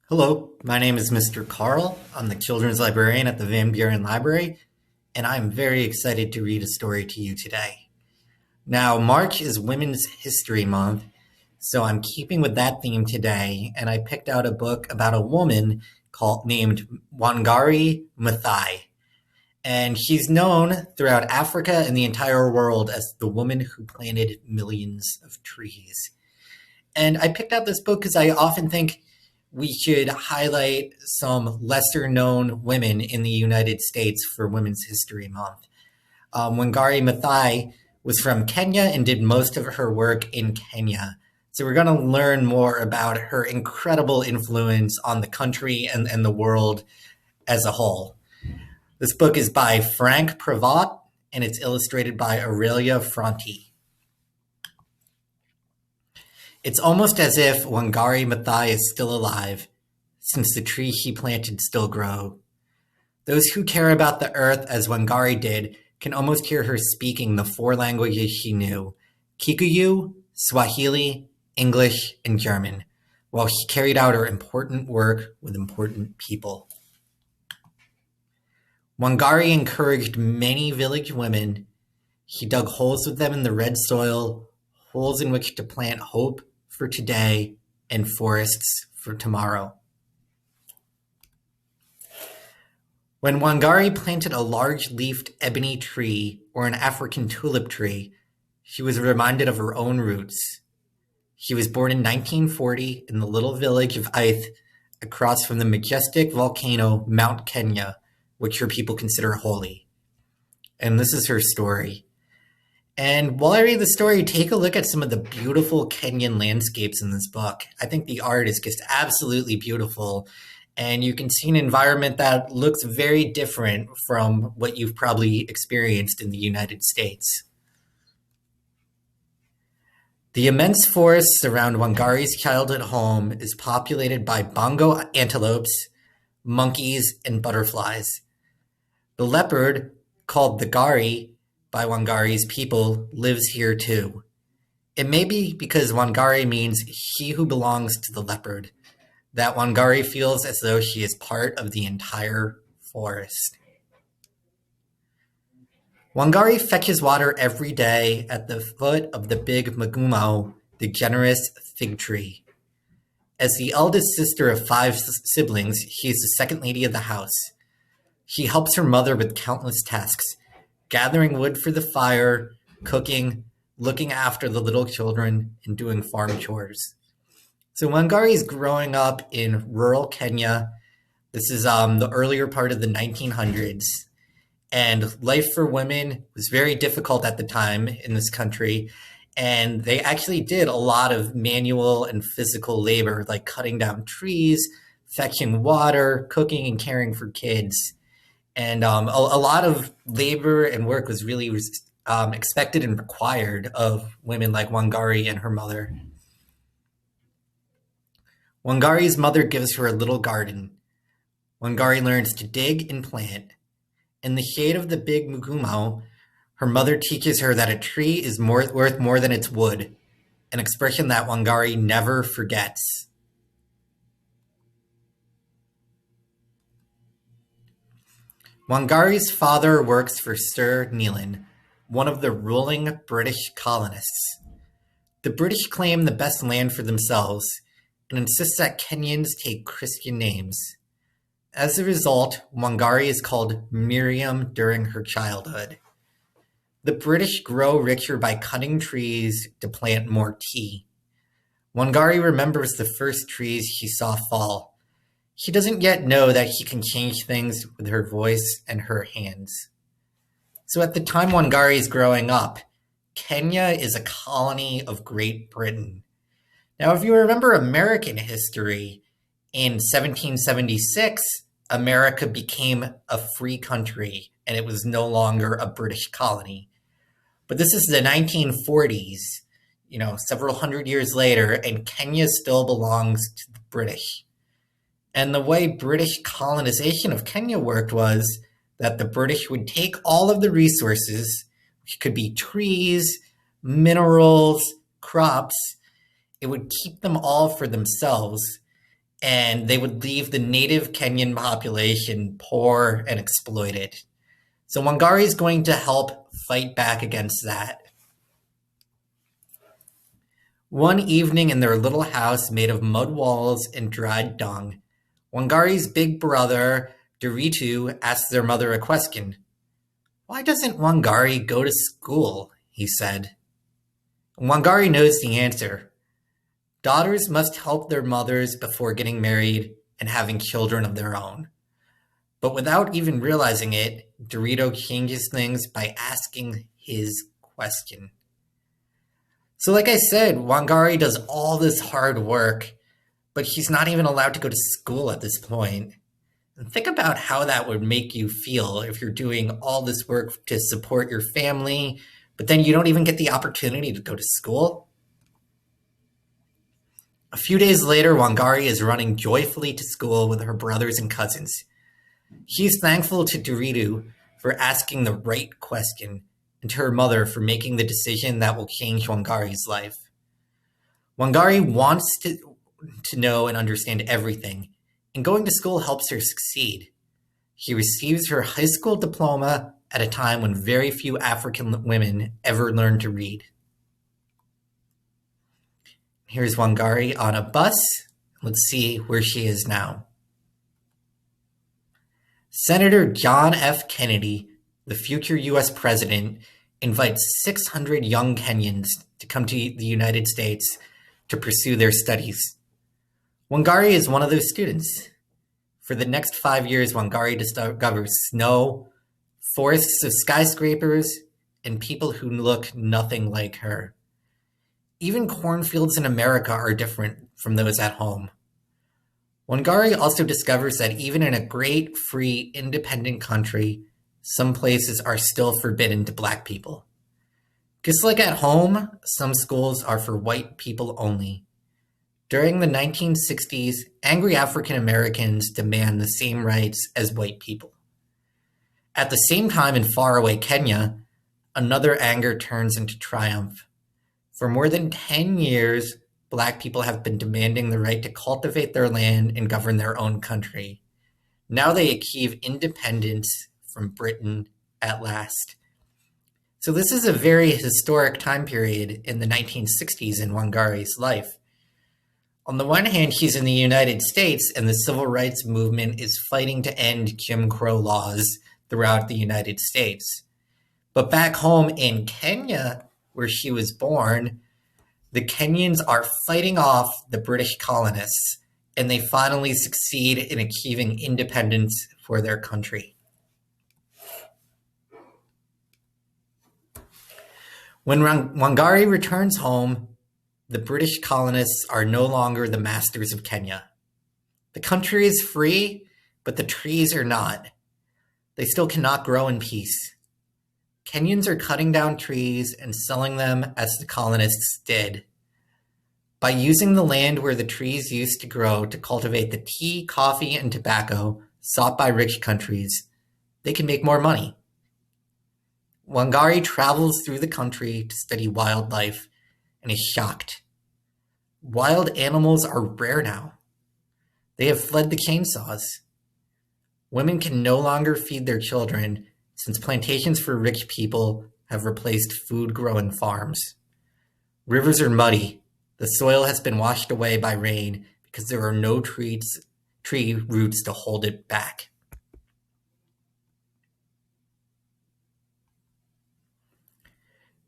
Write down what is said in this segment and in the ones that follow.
Hello, my name is Mr. Karl. I'm the children's librarian at the Van Buren Library, and I'm very excited to read a story to you today. Now, March is Women's History Month, so I'm keeping with that theme today, and I picked out a book about a woman named Wangari Maathai. And she's known throughout Africa and the entire world as the woman who planted millions of trees. And I picked out this book because I often think we should highlight some lesser known women in the United States for Women's History Month. Wangari Maathai was from Kenya and did most of her work in Kenya. So we're going to learn more about her incredible influence on the country and the world as a whole. This book is by Franck Prevot, and it's illustrated by Aurelia Frantti. It's almost as if Wangari Maathai is still alive, since the trees she planted still grow. Those who care about the earth as Wangari did can almost hear her speaking the four languages she knew: Kikuyu, Swahili, English, and German, while she carried out her important work with important people. Wangari encouraged many village women. He dug holes with them in the red soil, holes in which to plant hope for today and forests for tomorrow. When Wangari planted a large-leafed ebony tree or an African tulip tree, she was reminded of her own roots. She was born in 1940 in the little village of Aith, across from the majestic volcano Mount Kenya, which her people consider holy. And this is her story. And while I read the story, take a look at some of the beautiful Kenyan landscapes in this book. I think the art is just absolutely beautiful. And you can see an environment that looks very different from what you've probably experienced in the United States. The immense forests around Wangari's childhood home is populated by bongo antelopes, monkeys, and butterflies. The leopard, called the gari by Wangari's people, lives here too. It may be because Wangari means he who belongs to the leopard, that Wangari feels as though she is part of the entire forest. Wangari fetches water every day at the foot of the big Magumao, the generous fig tree. As the eldest sister of 5 siblings, she is the second lady of the house. She helps her mother with countless tasks: gathering wood for the fire, cooking, looking after the little children, and doing farm chores. So Wangari is growing up in rural Kenya. This is the earlier part of the 1900s. And life for women was very difficult at the time in this country. And they actually did a lot of manual and physical labor, like cutting down trees, fetching water, cooking, and caring for kids. And a lot of labor and work was really expected and required of women like Wangari and her mother. Wangari's mother gives her a little garden. Wangari learns to dig and plant. In the shade of the big mugumao, her mother teaches her that a tree is worth more than its wood, an expression that Wangari never forgets. Wangari's father works for Sir Neelan, one of the ruling British colonists. The British claim the best land for themselves and insist that Kenyans take Christian names. As a result, Wangari is called Miriam during her childhood. The British grow richer by cutting trees to plant more tea. Wangari remembers the first trees she saw fall. She doesn't yet know that she can change things with her voice and her hands. So at the time Wangari is growing up, Kenya is a colony of Great Britain. Now, if you remember American history, in 1776, America became a free country and it was no longer a British colony. But this is the 1940s, several hundred years later, and Kenya still belongs to the British. And the way British colonization of Kenya worked was that the British would take all of the resources, which could be trees, minerals, crops. It would keep them all for themselves and they would leave the native Kenyan population poor and exploited. So Wangari is going to help fight back against that. One evening in their little house made of mud walls and dried dung, Wangari's big brother, Doritos, asked their mother a question. "Why doesn't Wangari go to school?" he said. Wangari knows the answer. Daughters must help their mothers before getting married and having children of their own. But without even realizing it, Dorito changes things by asking his question. So like I said, Wangari does all this hard work, but she's not even allowed to go to school at this point. And think about how that would make you feel if you're doing all this work to support your family, but then you don't even get the opportunity to go to school. A few days later, Wangari is running joyfully to school with her brothers and cousins. She's thankful to Dorito for asking the right question and to her mother for making the decision that will change Wangari's life. Wangari wants to know and understand everything, and going to school helps her succeed. She receives her high school diploma at a time when very few African women ever learned to read. Here's Wangari on a bus. Let's see where she is now. Senator John F. Kennedy, the future U.S. president, invites 600 young Kenyans to come to the United States to pursue their studies. Wangari is one of those students. For the next 5 years, Wangari discovers snow, forests of skyscrapers, and people who look nothing like her. Even cornfields in America are different from those at home. Wangari also discovers that even in a great, free, independent country, some places are still forbidden to Black people. Just like at home, some schools are for white people only. During the 1960s, angry African Americans demand the same rights as white people. At the same time in faraway Kenya, another anger turns into triumph. For more than 10 years, Black people have been demanding the right to cultivate their land and govern their own country. Now they achieve independence from Britain at last. So this is a very historic time period in the 1960s in Wangari's life. On the one hand, she's in the United States and the civil rights movement is fighting to end Jim Crow laws throughout the United States. But back home in Kenya, where she was born, the Kenyans are fighting off the British colonists, and they finally succeed in achieving independence for their country. When Wangari returns home, the British colonists are no longer the masters of Kenya. The country is free, but the trees are not. They still cannot grow in peace. Kenyans are cutting down trees and selling them as the colonists did. By using the land where the trees used to grow to cultivate the tea, coffee, and tobacco sought by rich countries, they can make more money. Wangari travels through the country to study wildlife and is shocked. Wild animals are rare now. They have fled the chainsaws. Women can no longer feed their children since plantations for rich people have replaced food-growing farms. Rivers are muddy. The soil has been washed away by rain because there are no tree roots to hold it back.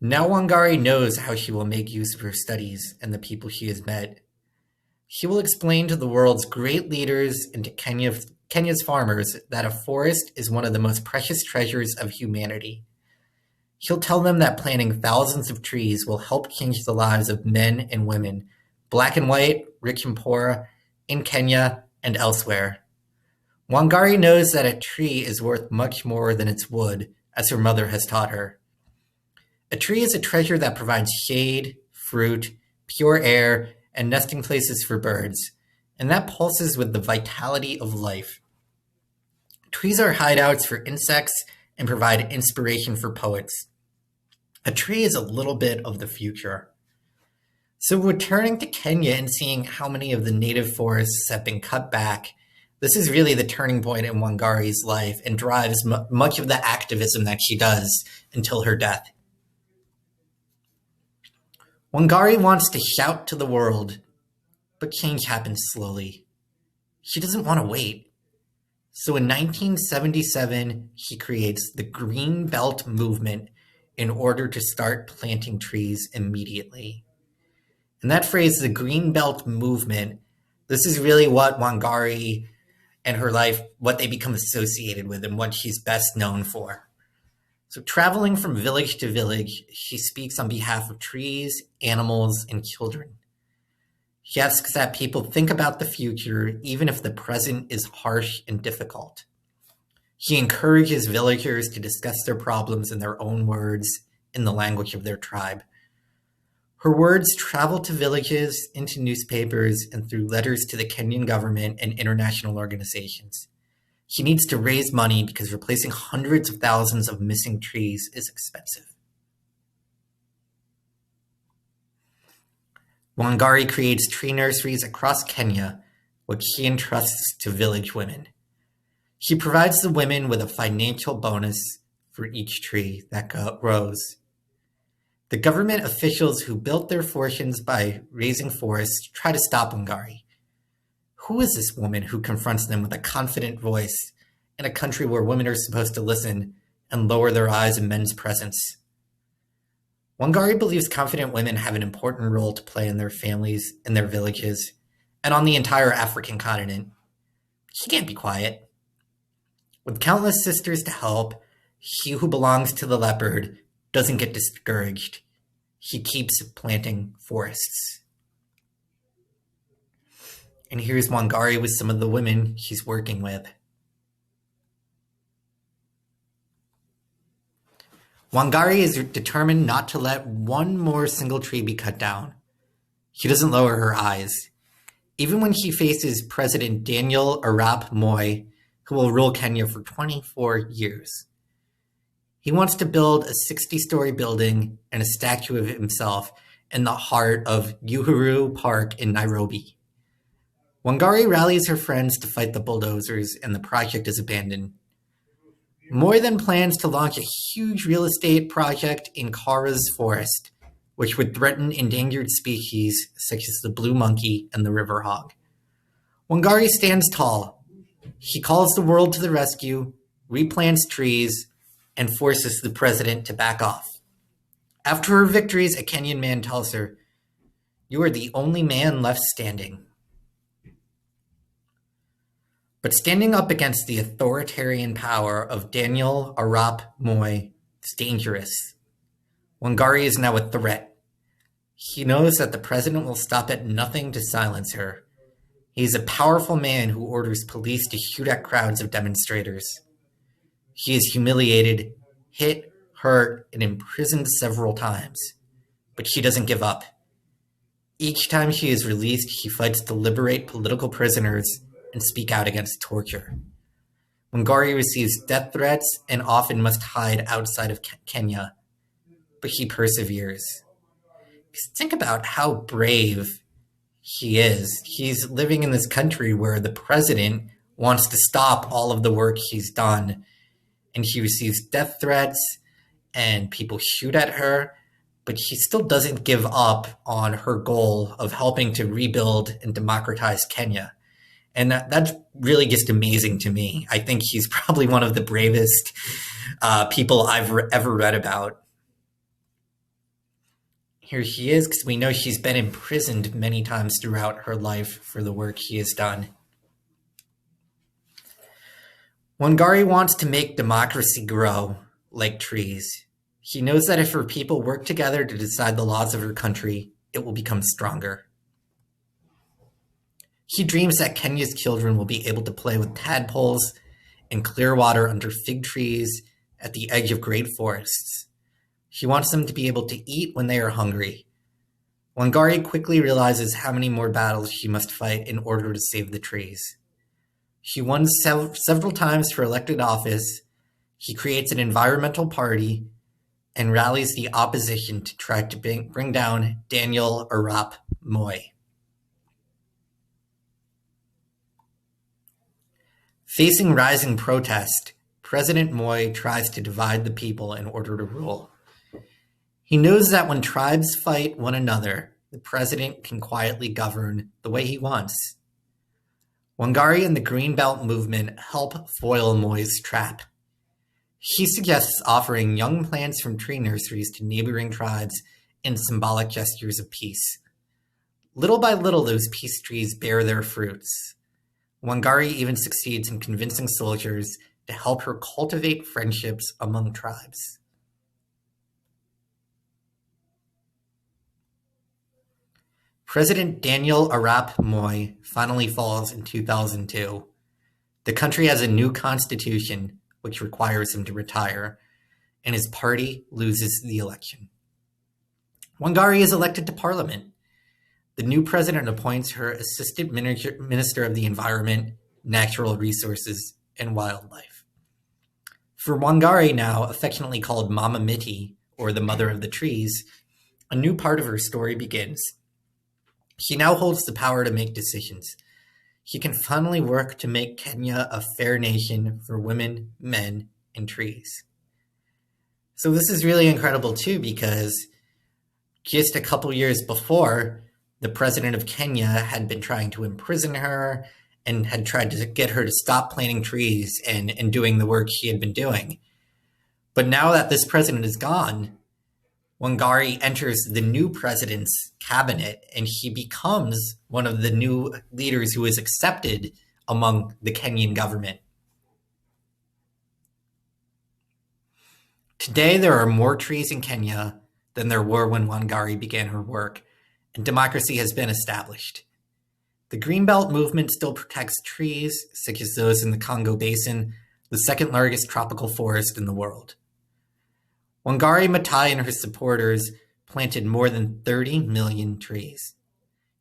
Now Wangari knows how she will make use of her studies and the people she has met. She will explain to the world's great leaders and to Kenya's farmers that a forest is one of the most precious treasures of humanity. She'll tell them that planting thousands of trees will help change the lives of men and women, Black and white, rich and poor, in Kenya and elsewhere. Wangari knows that a tree is worth much more than its wood, as her mother has taught her. A tree is a treasure that provides shade, fruit, pure air, and nesting places for birds, and that pulses with the vitality of life. Trees are hideouts for insects and provide inspiration for poets. A tree is a little bit of the future. So returning to Kenya and seeing how many of the native forests have been cut back, this is really the turning point in Wangari's life and drives much of the activism that she does until her death. Wangari wants to shout to the world, but change happens slowly. She doesn't want to wait. So in 1977, she creates the Green Belt movement in order to start planting trees immediately. And that phrase, the Green Belt movement, this is really what Wangari and her life, what they become associated with and what she's best known for. So traveling from village to village, she speaks on behalf of trees, animals, and children. She asks that people think about the future, even if the present is harsh and difficult. She encourages villagers to discuss their problems in their own words, in the language of their tribe. Her words travel to villages, into newspapers, and through letters to the Kenyan government and international organizations. She needs to raise money because replacing hundreds of thousands of missing trees is expensive. Wangari creates tree nurseries across Kenya, which she entrusts to village women. She provides the women with a financial bonus for each tree that grows. The government officials who built their fortunes by raising forests try to stop Wangari. Who is this woman who confronts them with a confident voice in a country where women are supposed to listen and lower their eyes in men's presence? Wangari believes confident women have an important role to play in their families, in their villages, and on the entire African continent. She can't be quiet. With countless sisters to help, she who belongs to the leopard doesn't get discouraged. She keeps planting forests. And here's Wangari with some of the women she's working with. Wangari is determined not to let one more single tree be cut down. She doesn't lower her eyes. Even when she faces President Daniel Arap Moi, who will rule Kenya for 24 years. He wants to build a 60-story building and a statue of himself in the heart of Uhuru Park in Nairobi. Wangari rallies her friends to fight the bulldozers, and the project is abandoned. Moi then plans to launch a huge real estate project in Kara's forest, which would threaten endangered species such as the blue monkey and the river hog. Wangari stands tall. She calls the world to the rescue, replants trees, and forces the president to back off. After her victories, a Kenyan man tells her, "You are the only man left standing." But standing up against the authoritarian power of Daniel Arap Moi is dangerous. Wangari is now a threat. He knows that the president will stop at nothing to silence her. He is a powerful man who orders police to shoot at crowds of demonstrators. She is humiliated, hit, hurt, and imprisoned several times. But she doesn't give up. Each time she is released, she fights to liberate political prisoners and speak out against torture. Wangari receives death threats and often must hide outside of Kenya, but she perseveres. Think about how brave she is. She's living in this country where the president wants to stop all of the work she's done, and she receives death threats and people shoot at her, but she still doesn't give up on her goal of helping to rebuild and democratize Kenya. And that's really just amazing to me. I think she's probably one of the bravest people I've ever read about. Here she is, because we know she's been imprisoned many times throughout her life for the work she has done. Wangari wants to make democracy grow like trees. She knows that if her people work together to decide the laws of her country, it will become stronger. She dreams that Kenya's children will be able to play with tadpoles in clear water under fig trees at the edge of great forests. She wants them to be able to eat when they are hungry. Wangari quickly realizes how many more battles she must fight in order to save the trees. She won several times for elected office. She creates an environmental party, and rallies the opposition to try to bring down Daniel Arap Moi. Facing rising protest, President Moi tries to divide the people in order to rule. He knows that when tribes fight one another, the president can quietly govern the way he wants. Wangari and the Greenbelt movement help foil Moi's trap. He suggests offering young plants from tree nurseries to neighboring tribes in symbolic gestures of peace. Little by little, those peace trees bear their fruits. Wangari even succeeds in convincing soldiers to help her cultivate friendships among tribes. President Daniel Arap Moi finally falls in 2002. The country has a new constitution, which requires him to retire, and his party loses the election. Wangari is elected to parliament. The new president appoints her Assistant Minister of the Environment, Natural Resources, and Wildlife. For Wangari, now affectionately called Mamamiti, or the Mother of the Trees, a new part of her story begins. She now holds the power to make decisions. She can finally work to make Kenya a fair nation for women, men, and trees. So this is really incredible too, because just a couple years before, the president of Kenya had been trying to imprison her and had tried to get her to stop planting trees and doing the work she had been doing. But now that this president is gone, Wangari enters the new president's cabinet, and she becomes one of the new leaders who is accepted among the Kenyan government. Today, there are more trees in Kenya than there were when Wangari began her work, and democracy has been established. The Greenbelt movement still protects trees, such as those in the Congo Basin, the second largest tropical forest in the world. Wangari Maathai and her supporters planted more than 30 million trees.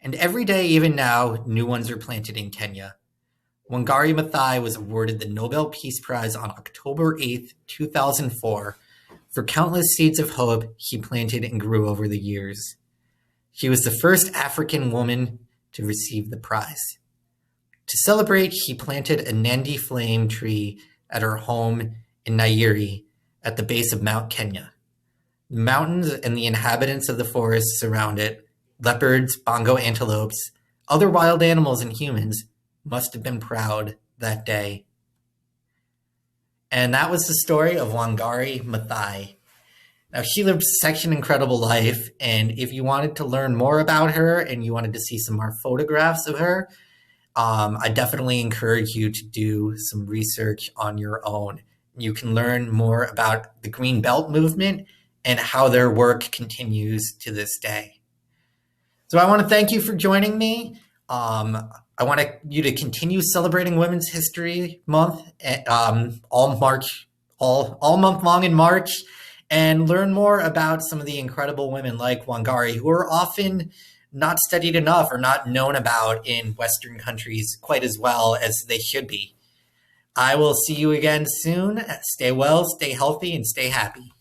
And every day, even now, new ones are planted in Kenya. Wangari Maathai was awarded the Nobel Peace Prize on October 8, 2004, for countless seeds of hope she planted and grew over the years. She was the first African woman to receive the prize. To celebrate, she planted a Nandi flame tree at her home in Nairi, at the base of Mount Kenya. The mountains and the inhabitants of the forest surround it, leopards, bongo antelopes, other wild animals, and humans must have been proud that day. And that was the story of Wangari Maathai. Now, she lived such an incredible life, and if you wanted to learn more about her and you wanted to see some more photographs of her, I definitely encourage you to do some research on your own. You can learn more about the Green Belt movement and how their work continues to this day. So I want to thank you for joining me. I want you to continue celebrating Women's History Month all month long in March, and learn more about some of the incredible women like Wangari, who are often not studied enough or not known about in Western countries quite as well as they should be. I will see you again soon. Stay well, stay healthy, and stay happy.